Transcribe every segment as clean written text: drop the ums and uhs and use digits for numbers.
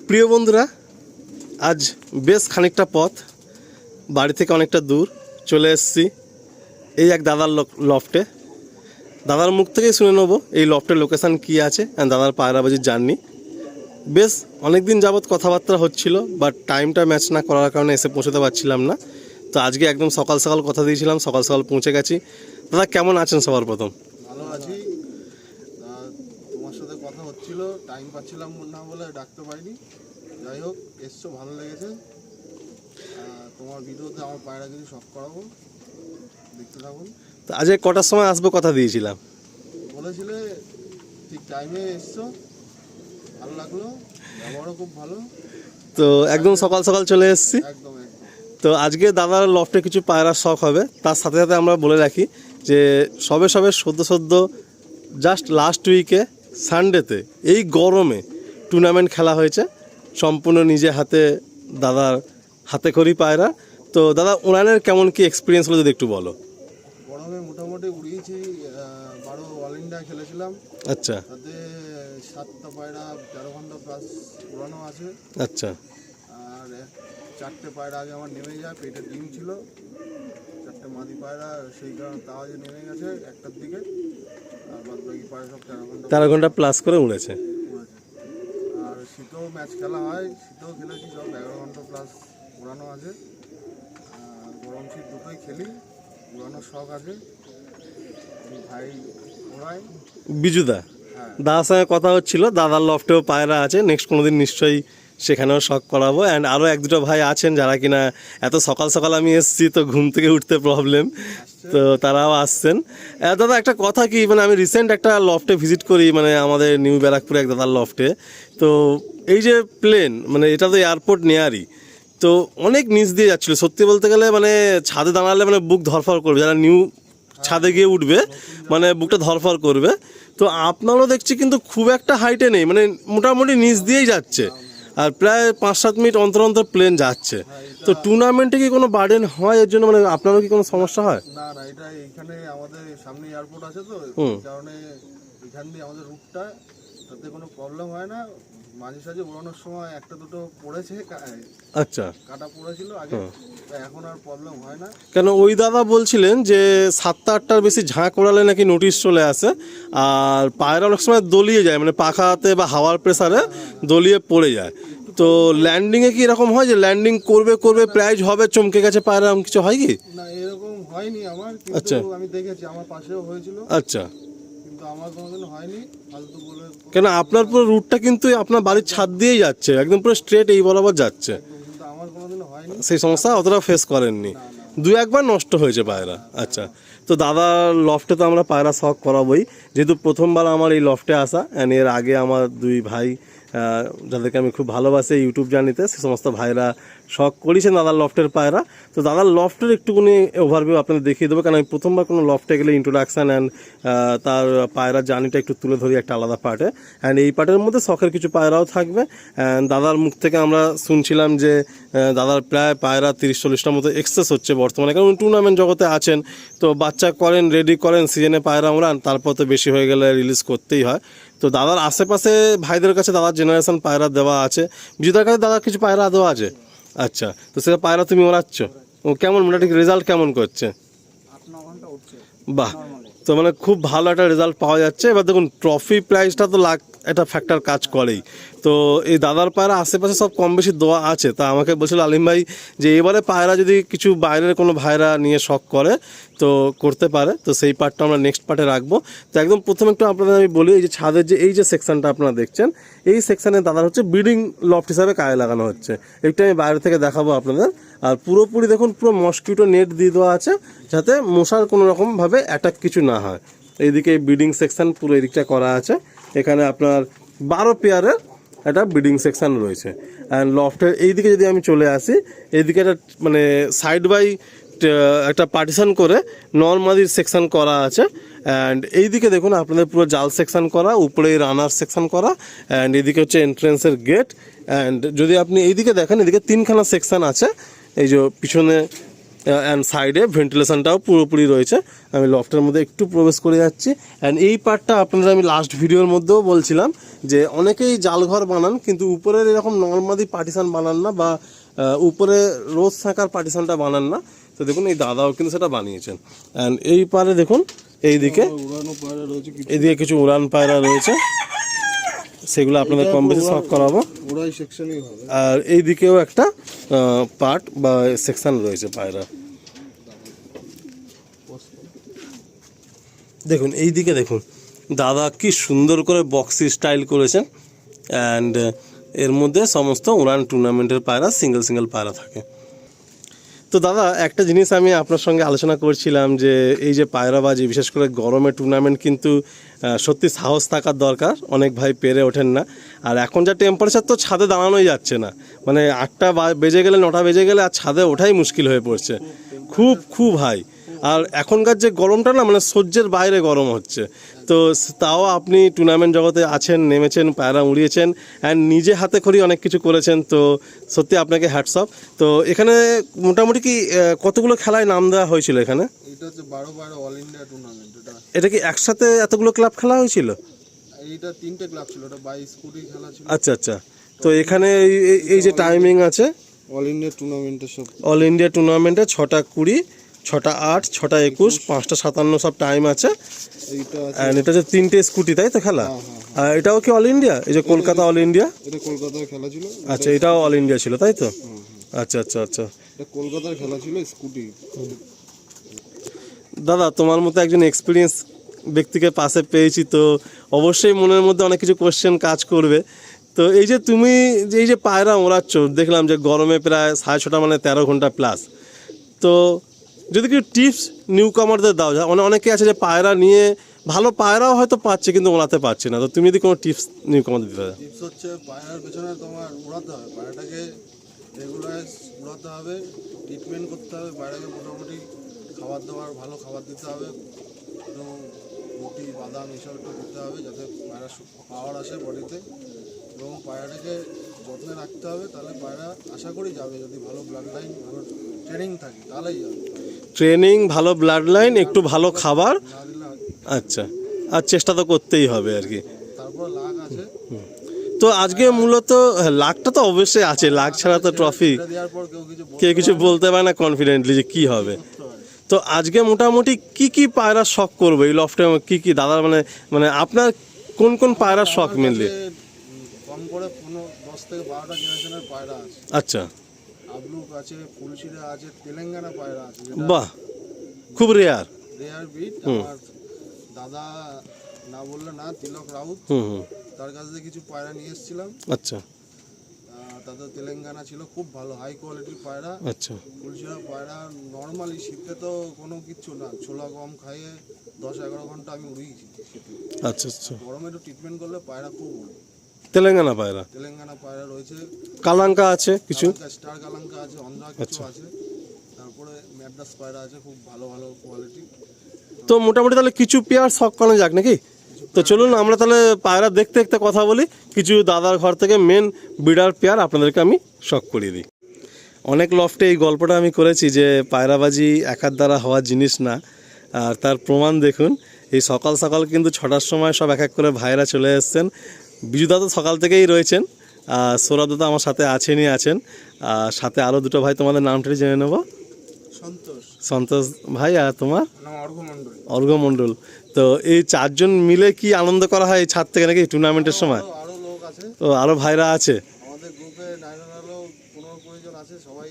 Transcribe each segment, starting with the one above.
প্রিয় বন্ধুরা, আজ বেশ খানিকটা পথ বাড়ি থেকে অনেকটা দূর চলে এসেছি এই এক দাদার লফটে। দাদার মুখ থেকেই শুনে নেব এই লফটের লোকেশান কী আছে অ্যান্ড দাদার পায়রাবাজির জার্নি। বেশ অনেক দিন যাবৎ কথাবার্তা হচ্ছিল, বাট টাইমটা ম্যাচ না করার কারণে এসে পৌঁছতে পারছিলাম না। তো আজকে একদম সকাল সকাল কথা দিয়েছিলাম, সকাল সকাল পৌঁছে গেছি। দাদা কেমন আছেন? সবার প্রথম ভালো আছি। তোমার সাথে কথা হচ্ছিল, টাইম পাচ্ছিলাম না বলে ডাকতে পারিনি। যাই হোক, এসছো, ভালো লেগেছে। তোমার ভিডিওতে আমার পায়রা কিছু শখ করাবো, দেখতে থাকুন। তো আজকে কটার সময় আসবো কথা দিয়েছিলাম? বলেছিলে, ঠিক টাইমে এসছো, ভালো লাগলো, ব্যবহারও খুব ভালো। তো একদম সকাল সকাল চলে এসেছি। একদম একদম। তো আজকে দাদার লফটে কিছু পায়রার শখ হবে, তার সাথে সাথে আমরা বলে রাখি যে সবে সদ্য জাস্ট লাস্ট উইকে সানডেতে এই গরমে টুর্নামেন্ট খেলা হয়েছে সম্পূর্ণ নিজে হাতে, দাদার হাতে করি পায়রা। তো দাদা উড়ানের কেমন কি এক্সপিরিয়েন্স হলো যদি একটু বলো। গরমে মোটামুটি উড়িয়েছি, 12 অল ইন্ডিয়া খেলেছিলাম। আচ্ছা, তাতে 7টা পায়রা 13 ঘন্টা প্লাস উড়ানো আছে। আচ্ছা। আর 4টে পায়রা আগে আমার নেমে যায়, পেটে ডিম ছিল। 4টে মাদি পায়রা সেই কারণে তাওয়াজে নেমে গেছে 1টার দিকে। আর বাদ বাকি পায়রা সব 13 ঘন্টা প্লাস করে উড়েছে। আর শীতেও ম্যাচ খেলা হয়, শীতেও খেলেছি, সব 11 ঘন্টা প্লাস উড়ানো আছে। গরম শীত দুটোই খেলি, উড়ানোর শখ আছে। ভাই ওড়াই বিজুদা, হ্যাঁ। দাদার সঙ্গে কথা হচ্ছিল, দাদার লফটেও পায়রা আছে, নেক্সট কোনো দিন নিশ্চয়ই সেখানেও শখ করাবো। অ্যান্ড আরও 1-2 ভাই আছেন যারা কিনা এত সকাল সকাল আমি এসেছি তো ঘুম থেকে উঠতে প্রবলেম, তো তারাও আসছেন। দাদা একটা কথা কি, মানে আমি রিসেন্ট একটা লফটে ভিজিট করি, মানে আমাদের নিউ ব্যারাকপুরে এক দাদার লফটে। তো এই যে প্লেন, মানে এটা তো এয়ারপোর্ট নিয়ারই, তো অনেক নিচ দিয়ে যাচ্ছিলো। সত্যি বলতে গেলে মানে ছাদে দাঁড়ালে মানে বুক ধরফর করবে, যারা নিউ ছাদে গিয়ে উঠবে মানে বুকটা ধরফর করবে। তো আপনারও দেখছি কিন্তু খুব একটা হাইটে নেই, মানে মোটামুটি নিচ দিয়েই যাচ্ছে, আর প্রায় 5-7 মিনিট অন্তর অন্তর প্লেন যাচ্ছে। তো টুর্নামেন্টে কি কোনো বার্ডেন হয় এর জন্য, মানে আপনারও কি কোনো সমস্যা হয়? না না, এটা এখানে আমাদের সামনে এয়ারপোর্ট আছে, তো এই কারণে এখান দিয়ে আমাদের রুটটা, তাতে কোনো প্রবলেম হয় না। মাঝে সাঝে উড়ানোর সময় 1-2 পড়েছে, আচ্ছা, কাটা পড়েছিল আগে, এখন আর প্রবলেম হয় না। কেন ওই দাদা বলছিলেন যে 7টা-8টার বেশি ঝাঁক ওড়ালে নাকি নোটিশ চলে আসে, আর পায়রা অনেক সময় দলিয়ে যায়, মানে পাখাতে বা হাওয়ার প্রেসারে দলিয়ে পড়ে যায়। তো ল্যান্ডিংয়ে কি এরকম হয় যে ল্যান্ডিং করবে প্রাইজ হবে, চমকে গেছে পায়রা, এরকম কিছু হয় কি? না, এরকম হয়নি আমার, কিন্তু আমি দেখেছি, আমার পাশেও হয়েছিল। আচ্ছা, কিন্তু আমার কোনোদিন হয়নি, ফালতু বলে। কেন আপনার পুরো রুটটা কিন্তু আপনার বাড়ির ছাদ দিয়েই যাচ্ছে, একদম পুরো স্ট্রেট এই বরাবর যাচ্ছে, কিন্তু আমার কোনোদিন হয়নি, সেই সমস্যা অতটা ফেস করেননি। 2-1বার নষ্ট হয়েছে পায়রা। আচ্ছা, তো দাদার লফটে তো আমরা পায়রা শখ করাবোই, যেহেতু প্রথমবার আমার এই লফটে আসা। অ্যান্ড এর আগে আমার 2 ভাই যাদেরকে আমি খুব ভালোবাসি ইউটিউব জার্নিতে, সে সমস্ত ভাইরা শখ করেছেন দাদার লফটের পায়রা। তো দাদার লফটের একটুখানি ওভারভিউ আপনাদের দেখিয়ে দেবো, কারণ আমি প্রথমবার কোনো লফটে গেলে ইন্ট্রোডাকশান অ্যান্ড তার পায়রার জার্নিটা একটু তুলে ধরি একটা আলাদা পার্টে। অ্যান্ড এই পার্টের মধ্যে শখের কিছু পায়রাও থাকবে। অ্যান্ড দাদার মুখ থেকে আমরা শুনছিলাম যে দাদার প্রায় পায়রা 30-40টার মতো এক্সেস হচ্ছে বর্তমানে, কারণ টুর্নামেন্ট জগতে আছেন, তো বাচ্চা করেন, রেডি করেন, সিজনে পায়রা উড়ান, তারপর তো বেশি হয়ে গেলে রিলিজ করতেই হয়। তো দাদার আশেপাশে ভাইদের কাছে দাদার জেনারেশন পায়রা দেওয়া আছে, বিজুদার কাছে দাদার কিছু পায়রা দেওয়া আছে। আচ্ছা, তো সেটা পায়রা তুমি ওড়াচ্ছ, ও কেমন মোটামুটি রেজাল্ট কেমন করছে? 8-9 ঘন্টা উঠছে। বাহ, তো মানে খুব ভালো একটা রেজাল্ট পাওয়া যাচ্ছে। এবার দেখুন ট্রফি প্রাইজটা তো একটা ফ্যাক্টর কাজ করেই। তো এই দাদার পায়রা আশেপাশে সব কম বেশি দেওয়া আছে। তা আমাকে বলছিল আলিম ভাই যে এবারে পায়রা যদি কিছু বাইরের কোনো ভাইরা নিয়ে শখ করে তো করতে পারে, তো সেই পার্টটা আমরা নেক্সট পার্টে রাখবো। তো একদম প্রথমে একটু আপনাদের আমি বলি, এই যে ছাদের যে এই যে সেকশনটা আপনারা দেখছেন, এই সেকশানে দাদার হচ্ছে ব্রিডিং লফট হিসাবে কাজে লাগানো হচ্ছে। একটু আমি বাইরে থেকে দেখাবো আপনাদের। আর পুরোপুরি দেখুন পুরো মসকিউটো নেট দিয়ে দেওয়া আছে, যাতে মশার কোনো রকমভাবে অ্যাটাক কিছু না হয়। এইদিকে ব্রিডিং সেকশন পুরো এদিকটা করা আছে, এখানে আপনার 12 পেয়ারের একটা ব্রিডিং সেকশন রয়েছে। অ্যান্ড লফটের এইদিকে যদি আমি চলে আসি, এইদিকে একটা মানে সাইড বাই একটা পার্টিশন করে নর্মাদির সেকশন করা আছে। অ্যান্ড এইদিকে দেখুন আপনাদের পুরো জাল সেকশন করা, উপরে রানার সেকশন করা, অ্যান্ড এইদিকে হচ্ছে এন্ট্রেন্সের গেট। অ্যান্ড যদি আপনি এইদিকে দেখেন, এদিকে 3খানা সেকশন আছে, এই যে পিছনে অ্যান্ড সাইডে ভেন্টিলেশনটাও পুরোপুরি রয়েছে। আমি লফটের মধ্যে একটু প্রবেশ করে যাচ্ছি। অ্যান্ড এই পার্টটা আপনাদের আমি লাস্ট ভিডিওর মধ্যেও বলছিলাম যে অনেকেই জালঘর বানান কিন্তু উপরের এরকম নর্মালি পার্টিশন বানান না, বা উপরে রোজ থাকার পার্টিশনটা বানান না। তো দেখুন এই দাদাও কিন্তু সেটা বানিয়েছেন। অ্যান্ড এই পারে দেখুন এইদিকে উড়ানো পায়রা রয়েছে কিছু, এদিকে কিছু উড়ান পায়রা রয়েছে, সেগুলো আপনাদের কম বেশি শখ করাবো। ওরাই সেকশনই হবে। আর এইদিকেও একটা পার্ট বা সেকশন রয়েছে পায়রা। দেখুন এইদিকে দেখুন দাদা কি সুন্দর করে বক্সি স্টাইল করেছেন। অ্যান্ড এর মধ্যে সমস্ত উড়ান টুর্নামেন্টের পায়রা, সিঙ্গেল সিঙ্গেল পায়রা থাকে। তো দাদা একটা জিনিস আমি আপনার সঙ্গে আলোচনা করছিলাম যে এই যে পায়রাবাজি, বিশেষ করে গরমে টুর্নামেন্ট কিন্তু সত্যি সাহস থাকার দরকার, অনেক ভাই পেরে ওঠেন না। আর এখন যা টেম্পারেচার, তো ছাদে দাঁড়ানোই যাচ্ছে না, মানে 8টা বেজে গেলে 9টা বেজে গেলে আর ছাদে ওঠাই মুশকিল হয়ে পড়ছে, খুব খুব হাই। আর এখনকার যে গরমটা না, মানে সহ্যের বাইরে গরম হচ্ছে। তো তাও আপনি টুর্নামেন্ট জগতে আছেন, নেমেছেন, পায়রা উড়িয়েছেন, অ্যান্ড নিজে হাতে খড়ি অনেক কিছু করেছেন, তো সত্যি আপনাকে হ্যাটস অফ। তো এখানে মোটামুটি কি কতগুলো খেলায় নাম দেওয়া হয়েছিল এখানে? এটা হচ্ছে 12 অল ইন্ডিয়া টুর্নামেন্ট। এটা কি একসাথে এতগুলো ক্লাব খেলা হয়েছিল? এইটা 3টে ক্লাব ছিল, ওটা 22 কোটি খেলা ছিল। আচ্ছা আচ্ছা। তো এখানে এই যে টাইমিং আছে অল ইন্ডিয়া টুর্নামেন্টে সব, অল ইন্ডিয়া টুর্নামেন্টে 6টা 20, 6টা 8, 6টা 21, 5টা 57 সব টাইম আছে। এইটা আছে, অ্যান্ড এটা যে 3টে স্কুটি, তাই তো খেলা? আর এটাও কি অল ইন্ডিয়া? এই যে কলকাতা অল ইন্ডিয়া? এটা কলকাতার খেলা ছিল। আচ্ছা, এটাও অল ইন্ডিয়া ছিল, তাই তো? আচ্ছা আচ্ছা আচ্ছা। এটা কলকাতার খেলা ছিল, স্কুটি। দাদা তোমার মতো একজন এক্সপিরিয়েন্স ব্যক্তিকে পাশে পেয়েছি, তো অবশ্যই মনের মধ্যে অনেক কিছু কোশ্চেন কাজ করবে। তো এই যে তুমি এই যে পায়রা ওড়াচ্ছ, দেখলাম যে গরমে প্রায় 6:30 মানে 13 ঘন্টা প্লাস। তো যদি কিছু টিপস নিউ কামারদের দাও, যা অনেকে আছে যে পায়রা নিয়ে ভালো পায়রাও হয়তো পাচ্ছে কিন্তু ওড়াতে পারছে না, তো তুমি যদি কোনো টিপস নিউ কামারদের দিতে দাও। টিপস হচ্ছে পায়রার পেছনে তোমার উড়াতে হবে, পায়রাটাকে রেগুলার উড়াতে হবে, ট্রিটমেন্ট করতে হবে, পায়রাকে মোটামুটি খাবার দাবার ভালো খাবার দিতে হবে, এবং রুটি বাদাম এসব একটু দিতে হবে যাতে পায়রা পাওয়ার আসে বডিতে, এবং পায়রাটাকে যত্নে রাখতে হবে। তাহলে পায়রা আশা করি যাবে, যদি ভালো ব্লাড লাইন, ভালো ট্রেনিং থাকে তাহলেই যাবে। ট্রেনিং, ভালো ব্লাড লাইন, একটু ভালো খাবার, না দিলে আচ্ছা, আর চেষ্টা তো করতেই হবে আর কি। তারপর লাখ আছে। তো আজকে মূলত লাখটা তো অবশ্যই আছে, লাখ ছাড়া তো ট্রফি এটা দেওয়ার পর কেউ কিছু বলতে পারে না কনফিডেন্টলি যে কি হবে। করতে পারে। তো আজকে মোটামুটি কি কি পায়রা শখ করবে এই লফটে, কি কি দাদার মানে মানে আপনার কোন কোন পায়রার শখ আমার মেনলি? কাছে কম করে 10 থেকে 12টা জেনারেশনের পায়রা আছে। আচ্ছা, আবলুক আছে, ফুলশিরা আছে, তেলেঙ্গানা পায়রা আছে, যেটা বাহ, খুব রেয়ার। Rare breed. আমার দাদা না বললে না, তিলক রাউত, হুম, তার কাছ থেকে কিছু পায়রা নিয়ে এসেছিলাম। আচ্ছা তাদের তেলেঙ্গানা ছিল, খুব ভালো হাই কোয়ালিটির পায়রা। আচ্ছা ফুলশিরা পায়রা নর্মালি শীতে তো কোনো কিচ্ছু না, ছোলা গম খাইয়ে 10-11 ঘন্টা আমি উড়িয়েছি শীতে। আচ্ছা আচ্ছা। গরমে একটু ট্রিটমেন্ট করলে পায়রা খুব উড়ে। তেলেঙ্গানা পায়রা, তেলেঙ্গানা পায়রা রয়েছে, কালাঙ্কা আছে কিছু, স্টার কালাঙ্কা আছে, অন্ধ্রা কিছু আছে, তারপরে ম্যাড্রাস পায়রা আছে, খুব ভালো ভালো কোয়ালিটি। তো মোটামুটি তাহলে কিছু পেয়ার শখ করানো যাক নাকি? তো চলুন আমরা তাহলে পায়রা দেখতে দেখতে কথা বলি, কিছু দাদার ঘর থেকে মেন ব্রিডার পেয়ার আপনাদেরকে আমি শখ করিয়ে দিই। অনেক লফটে এই গল্পটা আমি করেছি যে পায়রাবাজি একার দ্বারা হওয়ার জিনিস না, আর তার প্রমাণ দেখুন। এই সকাল সকাল কিন্তু 6টার সময় সব এক এক করে ভাইরা চলে এসছেন। বিজুদা তো সকাল থেকেই রয়েছেন, সৌরভ দাদা আমার সাথে আছেনই আছেন, আর সাথে আরও দুটো ভাই, তোমাদের নামটা জেনে নেব। সন্তোষ, সন্তোষ ভাই, আর তোমার? অর্ঘ মন্ডল। অর্ঘ মণ্ডল। তো এই 4 জন মিলে কি আনন্দ করা হয় এই ছাদ থেকে নাকি টুর্নামেন্টের সময়? আরো লোক আছে, তো আরও ভাইরা আছে আমাদের গ্রুপে 15-20 জন আছে, সবাই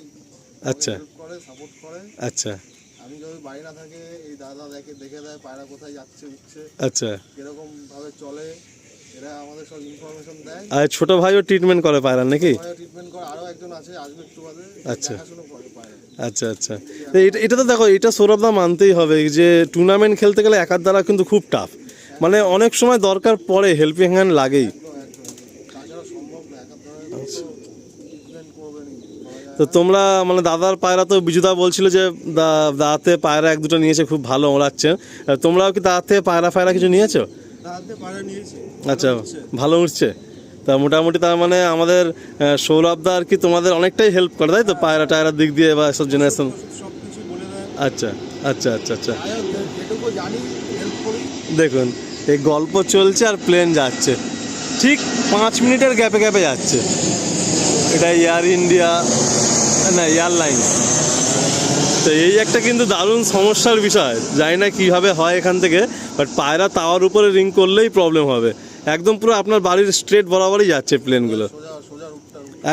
আচ্ছা হেল্প করে, সাপোর্ট করে। আচ্ছা আমি যদি বাড়ি না থাকে, এই দাদা দেখে দেয় পায়রা কোথায় যাচ্ছে উঠছে, আচ্ছা। কিরকম ভাবে চলে, এরা আমাদের সব ইনফরমেশন দেয়। আর ছোট ভাইও ট্রিটমেন্ট করে পায়রা নাকি? ট্রিটমেন্ট করে, আরো একজন আছে, আসবে একটু বাদে, আচ্ছা দেখাশোনা করে পায়রা। আচ্ছা আচ্ছা। তো এটা তো দেখো, এটা সৌরভদা মানতেই হবে যে টুর্নামেন্ট খেলতে গেলে একার দ্বারা কিন্তু খুব টাফ, মানে অনেক সময় দরকার পড়ে, হেল্পিং হ্যান্ড লাগেই। তাছাড়া সম্ভব না, একা ট্রিটমেন্ট করবে না। তো তোমরা মানে দাদার পায়রা তো বিজুদা বলছিল যে দাদাতে পায়রা 1-2টো নিয়েছে, খুব ভালো ওড়াচ্ছে। তোমরাও কি দাদাতে পায়রা কিছু নিয়েছো? দাদাতে পায়রা নিয়েছি। আচ্ছা, ভালো উঠছে। তা মোটামুটি তার মানে আমাদের সৌরভদা আর কি তোমাদের অনেকটাই হেল্প করে, তাই তো পায়রা টায়রার দিক দিয়ে বা সব জেনারেশন? সবকিছু বলে দেয়। আচ্ছা আচ্ছা আচ্ছা আচ্ছা। যেটুকু জানি হেল্প করি। দেখুন এই গল্প চলছে আর প্লেন যাচ্ছে। ঠিক 5 মিনিটের গ্যাপে গ্যাপে যাচ্ছে। এটা এয়ার ইন্ডিয়া না এয়ারলাইন্স। তো এই একটা কিন্তু দারুণ সমস্যার বিষয়, জানি না কীভাবে হয় এখান থেকে, বাট পায়রা তাওয়ার উপরে রিং করলেই প্রবলেম হবে। একদম পুরো আপনার বাড়ির স্ট্রেট বরাবরই যাচ্ছে প্লেনগুলো,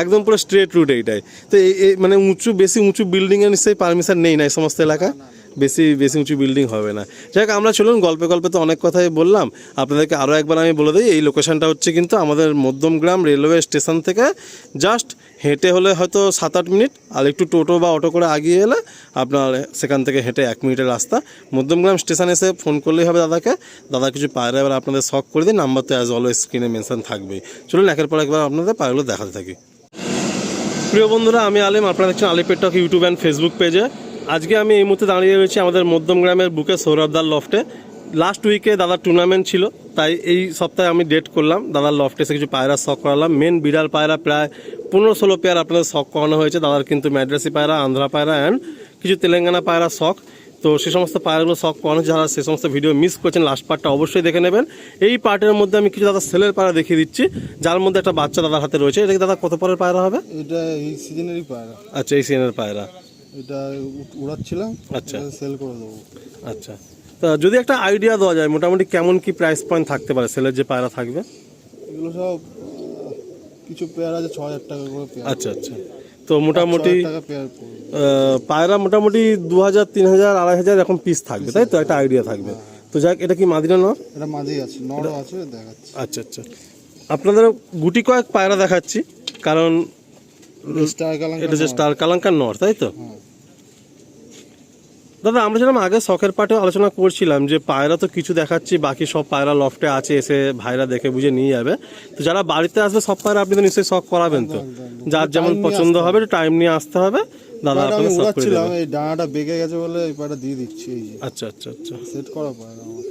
একদম পুরো স্ট্রেট রুট এইটাই। তো এই মানে বেশি উঁচু বিল্ডিংয়ের নিশ্চয়ই পারমিশন নেই না এই সমস্ত এলাকায়, বেশি উঁচু বিল্ডিং হবে না। যাই হোক, আমরা চলুন গল্পে গল্পে তো অনেক কথাই বললাম, আপনাদেরকে আরও একবার আমি বলে দিই এই লোকেশনটা হচ্ছে কিন্তু আমাদের মধ্যমগ্রাম রেলওয়ে স্টেশন থেকে জাস্ট হেঁটে হলে হয়তো 7-8 মিনিট, আর একটু টোটো বা অটো করে আগিয়ে এলে আপনার সেখান থেকে হেঁটে 1 মিনিটের রাস্তা। মধ্যমগ্রাম স্টেশন এসে ফোন করলেই হবে দাদাকে, দাদা কিছু পায়রা এবার আপনাদের শখ করে দিন, নাম্বার তো অ্যাজ অলওয়েজ স্ক্রিনে মেনশন থাকবেই। চলুন একের পর একবার আপনাদের পায়রাগুলো দেখাতে থাকি। প্রিয় বন্ধুরা, আমি আলিম, আপনারা দেখছেন আলিপেট টক ইউটিউব অ্যান্ড ফেসবুক পেজে। আজকে আমি এই মুহূর্তে দাঁড়িয়ে রয়েছি আমাদের মধ্যমগ্রামের বুকে সৌরভদার লফটে। লাস্ট উইকে দাদার টুর্নামেন্ট ছিল, তাই এই সপ্তাহে আমি ডেট করলাম, দাদার লফটে এসে কিছু পায়রা শখ করালাম। মেন বিড়াল পায়রা প্রায় 15-16 পেয়ার আপনাদের শখ করানো হয়েছে। দাদার কিন্তু ম্যাড্রাসি পায়রা, আন্ধ্রা পায়রা অ্যান্ড কিছু তেলেঙ্গানা পায়রা শখ। তো সে সমস্ত পায়রাগুলো শখ করানো, যারা সে সমস্ত ভিডিও মিস করছেন লাস্ট পার্টটা অবশ্যই দেখে নেবেন। এই পার্টের মধ্যে আমি কিছু দাদা সেলের পায়রা দেখিয়ে দিচ্ছি, যার মধ্যে একটা বাচ্চা দাদার হাতে রয়েছে। এটা কি দাদা কত পরের পায়রা হবে? এটা এই সিজনেরই পায়রা। আচ্ছা, এই সিজনের পায়রা। এটা উড়াচ্ছিলাম, আচ্ছা, সেল করে দেবো। আচ্ছা, তা যদি একটা আইডিয়া দেওয়া যায় মোটামুটি কেমন কি প্রাইস পয়েন্ট থাকতে পারে সেলের যে পায়রা থাকবে? এগুলো সব কিছু পেয়ার আছে 6,000 টাকা করে পেয়ার। আচ্ছা আচ্ছা, তো মোটামুটি 6,000 টাকা পেয়ার পড়বে। পায়রা মোটামুটি 2,000, 3,000, 2,500 এরকম পিস থাকবে, তাই তো? একটা আইডিয়া থাকবে। তো যাক, এটা কি মাদিনা নর? এটা মাঝেই আছে, নরও আছে, দেখাচ্ছি। আচ্ছা আচ্ছা, আপনাদের গুটি কয়েক পায়রা দেখাচ্ছি, কারণ এটা যে স্টার কালাঙ্কার নর, তাই তো? দাদা, আমরা যেরকম আগে শখের পার্টে আলোচনা করছিলাম যে পায়রা তো কিছু দেখাচ্ছি, বাকি সব পায়রা লফটে আছে, এসে ভাইরা দেখে বুঝে নিয়ে যাবে। তো যারা বাড়িতে আসবে সব পায়রা আপনি তো নিশ্চয়ই শখ করাবেন, তো যার যেমন পছন্দ হবে একটু টাইম নিয়ে আসতে হবে। দাদা আপনাদের শখ করে দেবেন। এই ডানাটা বেঁকে গেছে বলে এই পায়রা দিয়ে দিচ্ছি। এই যে আচ্ছা আচ্ছা আচ্ছা, সেট করা পায়রা আমার।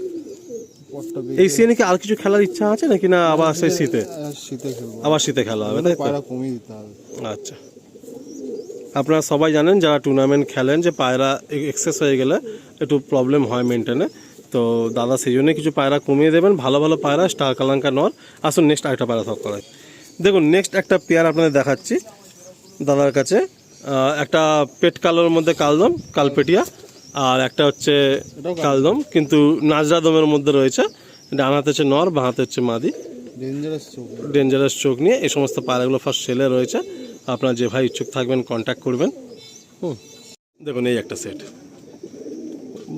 পটটা এই সিজনে কি আর কিছু খেলার ইচ্ছা আছে নাকি, না আবার সেই শীতে? শীতে খেলবো, আবার শীতে খেলা হবে, তাই তো? পায়রা কমিয়ে দিতে হবে। আচ্ছা, আপনারা সবাই জানেন যারা টুর্নামেন্ট খেলেন যে পায়রা এক্সেস হয়ে গেলে একটু প্রবলেম হয় মেনটেনে। তো দাদা সেই জন্যই কিছু পায়রা কমিয়ে দেবেন, ভালো ভালো পায়রা, স্টার কালাঙ্কা নর। আসুন নেক্সট আরেকটা পায়রা শখ করায়। দেখুন, নেক্সট একটা পেয়ার আপনাদের দেখাচ্ছি দাদার কাছে। একটা পেট কালোর মধ্যে কালদম, কালপেটিয়া, আর একটা হচ্ছে কালদম কিন্তু নাজরা দমের মধ্যে রয়েছে। ডান হাতে হচ্ছে নর, বাঁ হাতে হচ্ছে মাদি। ডেঞ্জারাস চোখ নিয়ে এই সমস্ত পায়রাগুলো ফার্স্ট সেলে রয়েছে। আপনার যে ভাই ইচ্ছুক থাকবেন কন্ট্যাক্ট করবেন। দেখুন এই একটা সেট,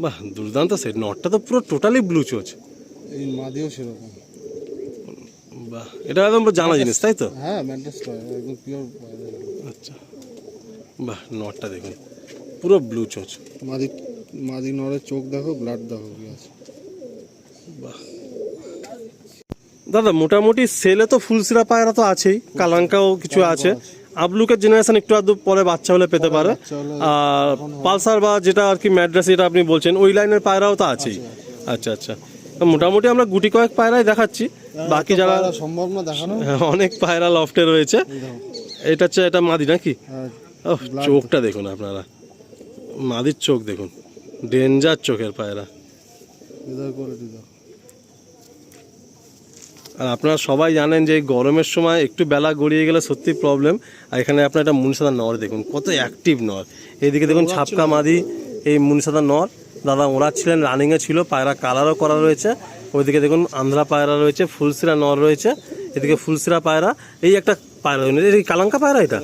বাহ দুর্দান্ত সেট। নটটা তো পুরো টোটালি ব্লু চোচ, এই মাদিও সেরকম। বাহ, এটা একদম জানা জিনিস, তাই তো? হ্যাঁ, ম্যাড্রাস একদম পিওর। আচ্ছা, বাহ, নটটা দেখুন পুরো ব্লু চোচ। মাদি নরের চোখ দেখো, ব্লাড দেখো কি আছে। বাহ দাদা, মোটামুটি সেলে তো ফুলসিরা পায়রা তো আছেই, কালাঙ্কাও কিছু আছে। আবলুকের জেনারেশন একটু আধটু পরে বাচ্চা হলে পেতে পারে। আর পালসার বা যেটা আর কি ম্যাড্রাস, এটা আপনি বলছেন ওই লাইনের পায়রাও তো আছেই। আচ্ছা আচ্ছা, মোটামুটি আমরা গুটি কয়েক পায়রাই দেখাচ্ছি, বাকি যারা সম্ভব না দেখানো, অনেক পায়রা লফটে রয়েছে। এটা হচ্ছে এটা মাদি নাকি? চোখটা দেখুন আপনারা, মাদির চোখ দেখুন, ডেঞ্জার চোখের পায়রা। আর আপনারা সবাই জানেন যে এই গরমের সময় একটু বেলা গড়িয়ে গেলে সত্যি প্রবলেম। আর এখানে আপনার একটা মুনিসাদা নর দেখুন, কত অ্যাক্টিভ নর। এইদিকে দেখুন ছাপকা মাদি, এই মুনিসাদা নর দাদা ওড়াচ্ছিলেন, রানিংয়ে ছিল। পায়রা কালারও করা রয়েছে। ওইদিকে দেখুন আন্ধ্রা পায়রা রয়েছে, ফুলসিরা নর রয়েছে, এদিকে ফুলসিরা পায়রা। এই একটা পায়রা, এই কালাঙ্কা পায়রা এটা।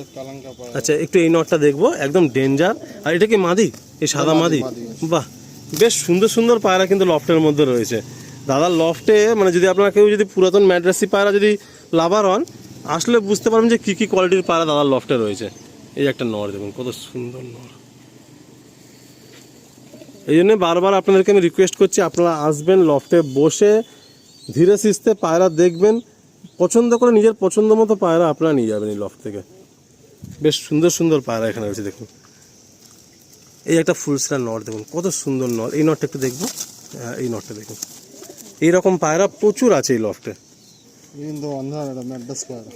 আচ্ছা, একটু এই নরটা দেখবো, একদম ডেঞ্জার। আর এটা কি মাদি? এই সাদা মাদি। বাহ, বেশ সুন্দর সুন্দর পায়রা কিন্তু লফটের মধ্যে রয়েছে দাদার লফটে। মানে যদি আপনারা কেউ যদি পুরাতন ম্যাড্রাসি পায়রা যদি লাভার হন, আসলে বুঝতে পারবেন যে কী কী কোয়ালিটির পায়রা দাদার লফটে রয়েছে। এই একটা নর দেখুন, কত সুন্দর নর। এই জন্য বারবার আপনাদেরকে আমি রিকোয়েস্ট করছি, আপনারা আসবেন লফটে, বসে ধীরে সিস্তে পায়রা দেখবেন, পছন্দ করে নিজের পছন্দ মতো পায়রা আপনারা নিয়ে যাবেন এই লফট থেকে। বেশ সুন্দর সুন্দর পায়রা এখানে রয়েছে দেখুন। এই একটা ফুলসিরা নর দেখুন, কত সুন্দর নর। এই নরটা একটু দেখবো, এই নরটা দেখুন। এইরকম পায়রা প্রচুর আছে এই লফটে।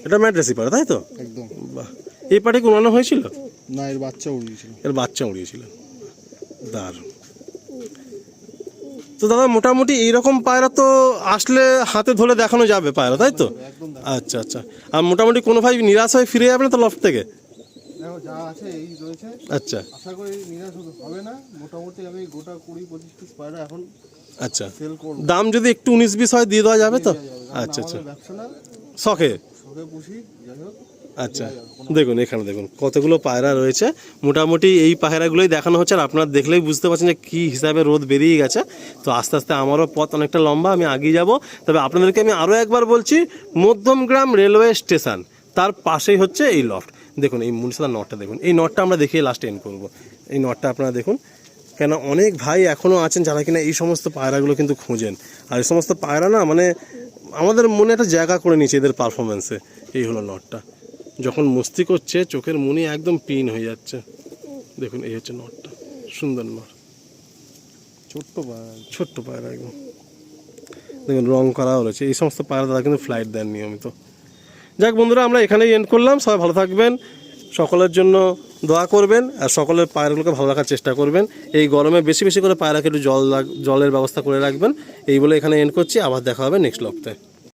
এটা ম্যাড্রাসি পায়রা, তাই তো? একদম। বাহ, এই পাটে উড়ানো হয়েছিল না? এর বাচ্চা উড়িয়েছিল। এর বাচ্চা উড়িয়েছিল, দারুণ। তো দাদা মোটামুটি এইরকম পায়রা তো আসলে হাতে ধরে দেখানো যাবে পায়রা, তাই তো? একদম দেখো। আচ্ছা আচ্ছা। আর মোটামুটি কোনো ভাই নিরাশ হয়ে ফিরে যাবে না তো লফট থেকে? দেখো যা আছে এই রয়েছে, আচ্ছা আশা করি নিরাশ হবে না। মোটামুটি আমি গোটা 20-25 পিস পায়রা এখন আচ্ছা। সেল করবো। দাম যদি একটু 19-20 হয় দিয়ে দেওয়া যাবে তো? আচ্ছা আচ্ছা। আমাদের ব্যবসা না, শখে? শখে পুষি, যাই হোক। আচ্ছা দেখুন এখানে দেখুন কতগুলো পায়রা রয়েছে। মোটামুটি এই পায়রাগুলোই দেখানো হচ্ছে, আর আপনারা দেখলেই বুঝতে পারছেন যে কী হিসাবে রোদ বেরিয়ে গেছে। তো আস্তে আস্তে আমারও পথ অনেকটা লম্বা, আমি আগিয়ে যাব। তবে আপনাদেরকে আমি আরও একবার বলছি, মধ্যমগ্রাম রেলওয়ে স্টেশন তার পাশেই হচ্ছে এই লফট। দেখুন এই মুনিশালা নটটা দেখুন, এই নটটা আমরা দেখিয়ে লাস্টে এন্ড করবো। এই নটটা আপনারা দেখুন, কেন অনেক ভাই এখনও আছেন যারা কিনা এই সমস্ত পায়রাগুলো কিন্তু খোঁজেন। আর এই সমস্ত পায়রা না মানে আমাদের মনে একটা জায়গা করে নিয়েছে এদের পারফরমেন্সে। এই হলো নটটা, যখন মস্তি করছে চোখের মনি একদম পিন হয়ে যাচ্ছে। দেখুন এই হচ্ছে নটটা, সুন্দর নট, ছোট্ট পায়রা। ছোট্ট পায়রা একদম। দেখুন রং করাও রয়েছে। এই সমস্ত পায়রা তারা কিন্তু ফ্লাইট দেন নিয়মিত। যাক বন্ধুরা, আমরা এখানেই এন্ড করলাম। সবাই ভালো থাকবেন, সকলের জন্য দোয়া করবেন, আর সকলের পায়রাগুলোকে ভালো রাখার চেষ্টা করবেন। এই গরমে বেশি বেশি করে পায়রাকে একটু জলের ব্যবস্থা করে রাখবেন। এই বলে এখানে এন্ড করছি, আবার দেখা হবে নেক্সট ব্লগতে।